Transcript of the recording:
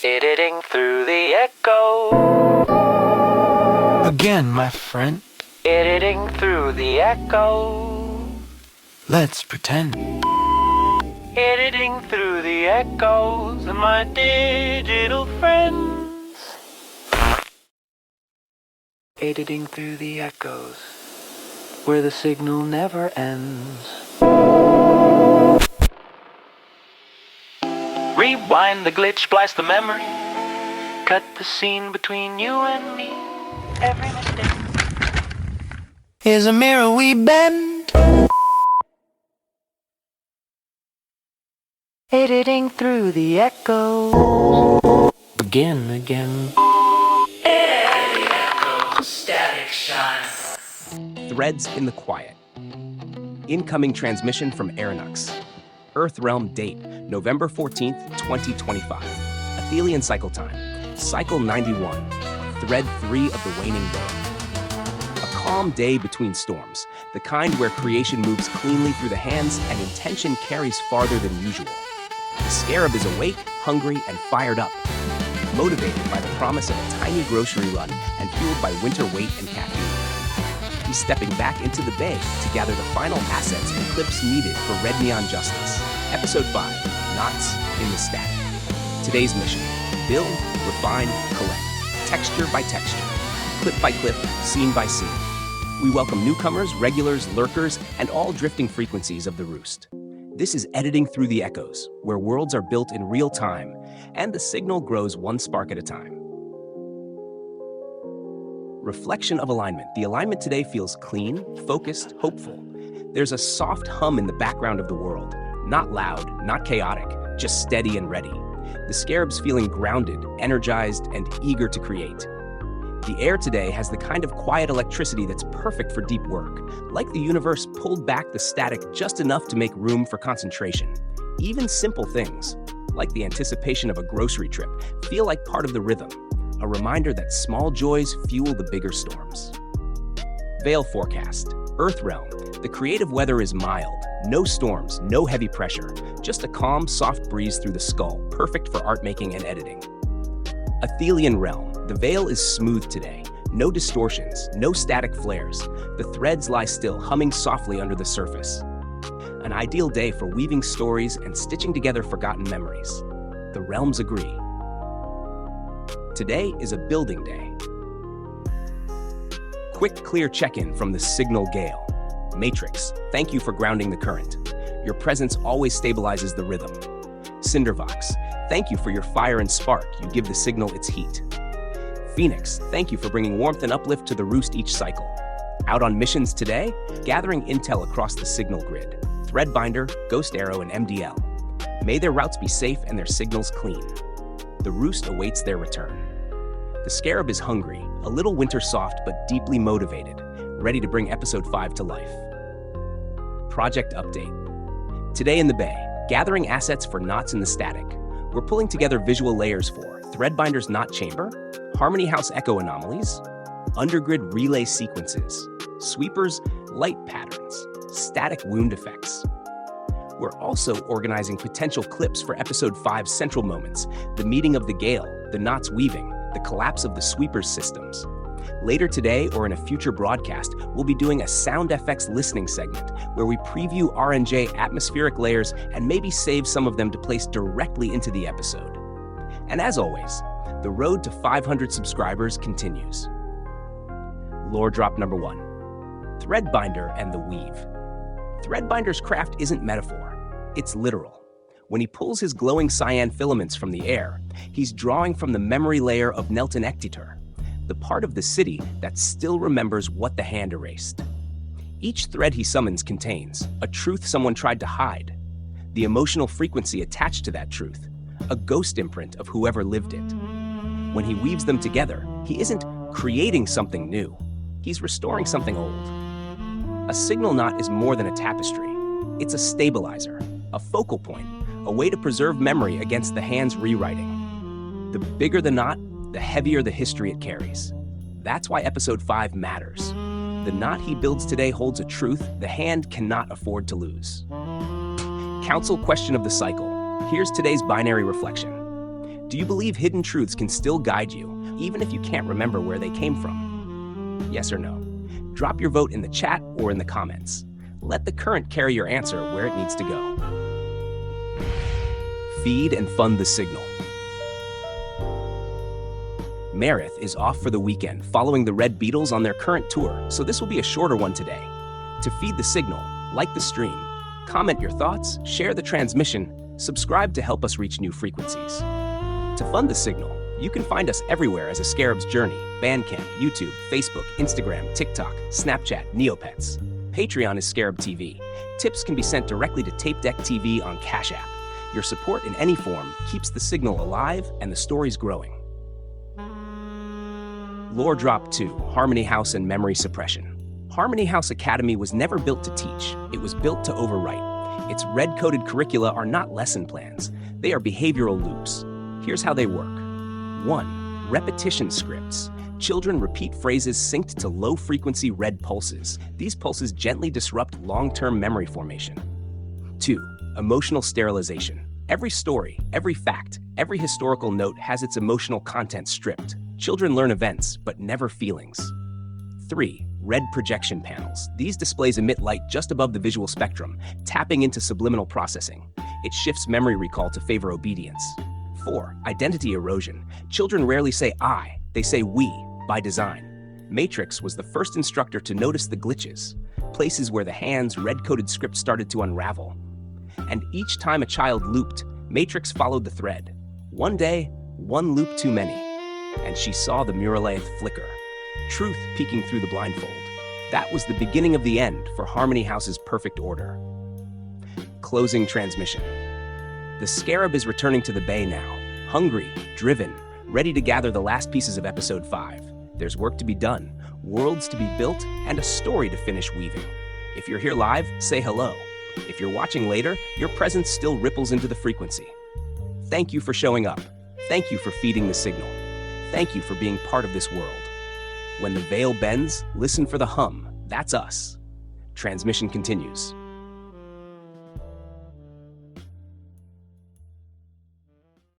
Editing through the echo. Again, my friend. Editing through the echo. Let's pretend. Editing through the echoes of my digital friends. Editing through the echoes, where the signal never ends. Rewind the glitch, splice the memory. Cut the scene between you and me. Every mistake Here's a mirror we bend. editing through the echo. Begin again. Static shine. Threads in the quiet. Incoming transmission from Aerynux. Earthrealm date, November 14th, 2025. Aethelian Cycle time, Cycle 91, Thread 3 of the waning day. A calm day between storms, the kind where creation moves cleanly through the hands and intention carries farther than usual. The Scarab is awake, hungry, and fired up, motivated by the promise of a tiny grocery run and fueled by winter weight and caffeine. He's stepping back into the bay to gather the final assets and clips needed for Red Neon Justice. Episode 5, Knots in the Static. Today's mission, build, refine, collect, texture by texture, clip by clip, scene by scene. We welcome newcomers, regulars, lurkers, and all drifting frequencies of the Roost. This is Editing Through the Echoes, where worlds are built in real time, and the signal grows one spark at a time. Reflection of alignment. The alignment today feels clean, focused, hopeful. There's a soft hum in the background of the world. Not loud, not chaotic, just steady and ready. The Scarab's feeling grounded, energized, and eager to create. The air today has the kind of quiet electricity that's perfect for deep work, like the universe pulled back the static just enough to make room for concentration. Even simple things, like the anticipation of a grocery trip, feel like part of the rhythm, a reminder that small joys fuel the bigger storms. Veil forecast. Earthrealm. The creative weather is mild. No storms, no heavy pressure. Just a calm, soft breeze through the skull, perfect for art making and editing. Aethelian realm. The veil is smooth today. No distortions, no static flares. The threads lie still, humming softly under the surface. An ideal day for weaving stories and stitching together forgotten memories. The realms agree. Today is a building day. Quick, clear check-in from the Signal Gale. Matrixx, thank you for grounding the current. Your presence always stabilizes the rhythm. CinderVox, thank you for your fire and spark. You give the signal its heat. Phoenix, thank you for bringing warmth and uplift to the Roost each cycle. Out on missions today, gathering intel across the signal grid. Threadbinder, Ghost Arrow, and MDL. May their routes be safe and their signals clean. The Roost awaits their return. The Scarab is hungry, a little winter soft but deeply motivated, ready to bring episode 5 to life. Project update. Today in the bay, gathering assets for Knots in the Static. We're pulling together visual layers for Threadbinder's Knot Chamber, Harmony House Echo Anomalies, Undergrid Relay Sequences, Sweepers Light Patterns, Static Wound Effects. We're also organizing potential clips for episode 5's central moments, the meeting of the Gale, the knots weaving, the collapse of the Sweepers systems. Later today or in a future broadcast, we'll be doing a sound FX listening segment where we preview RNJ atmospheric layers and maybe save some of them to place directly into the episode. And as always, the road to 500 subscribers continues. Lore drop number 1. Threadbinder and the Weave. Threadbinder's craft isn't metaphor, it's literal. When he pulls his glowing cyan filaments from the air, he's drawing from the memory layer of Nelton Ectitor, the part of the city that still remembers what the hand erased. Each thread he summons contains a truth someone tried to hide, the emotional frequency attached to that truth, a ghost imprint of whoever lived it. When he weaves them together, he isn't creating something new, he's restoring something old. A signal knot is more than a tapestry. It's a stabilizer, a focal point, a way to preserve memory against the hand's rewriting. The bigger the knot, the heavier the history it carries. That's why episode 5 matters. The knot he builds today holds a truth the hand cannot afford to lose. Council question of the cycle. Here's today's binary reflection. Do you believe hidden truths can still guide you, even if you can't remember where they came from? Yes or no? Drop your vote in the chat or in the comments. Let the current carry your answer where it needs to go. Feed and fund the signal. Meredith is off for the weekend following the Red Beetles on their current tour, so this will be a shorter one today. To feed the signal, like the stream, comment your thoughts, share the transmission, subscribe to help us reach new frequencies. To fund the signal, you can find us everywhere as a Scarab's Journey, Bandcamp, YouTube, Facebook, Instagram, TikTok, Snapchat, Neopets. Patreon is Scarab TV. Tips can be sent directly to Tape Deck TV on Cash App. Your support in any form keeps the signal alive and the stories growing. Lore Drop 2, Harmony House and Memory Suppression. Harmony House Academy was never built to teach, it was built to overwrite. Its red-coded curricula are not lesson plans, they are behavioral loops. Here's how they work. 1. Repetition scripts. Children repeat phrases synced to low-frequency red pulses. These pulses gently disrupt long-term memory formation. 2. Emotional sterilization. Every story, every fact, every historical note has its emotional content stripped. Children learn events, but never feelings. 3. Red projection panels. These displays emit light just above the visual spectrum, tapping into subliminal processing. It shifts memory recall to favor obedience. 4. Identity erosion. Children rarely say I, they say we, by design. Matrixx was the first instructor to notice the glitches, places where the hand's red-coded script started to unravel. And each time a child looped, Matrixx followed the thread. One day, one loop too many, and she saw the Muralaith flicker, truth peeking through the blindfold. That was the beginning of the end for Harmony House's perfect order. Closing transmission. The Scarab is returning to the bay now, hungry, driven, ready to gather the last pieces of Episode 5. There's work to be done, worlds to be built, and a story to finish weaving. If you're here live, say hello. If you're watching later, your presence still ripples into the frequency. Thank you for showing up. Thank you for feeding the signal. Thank you for being part of this world. When the veil bends, listen for the hum. That's us. Transmission continues.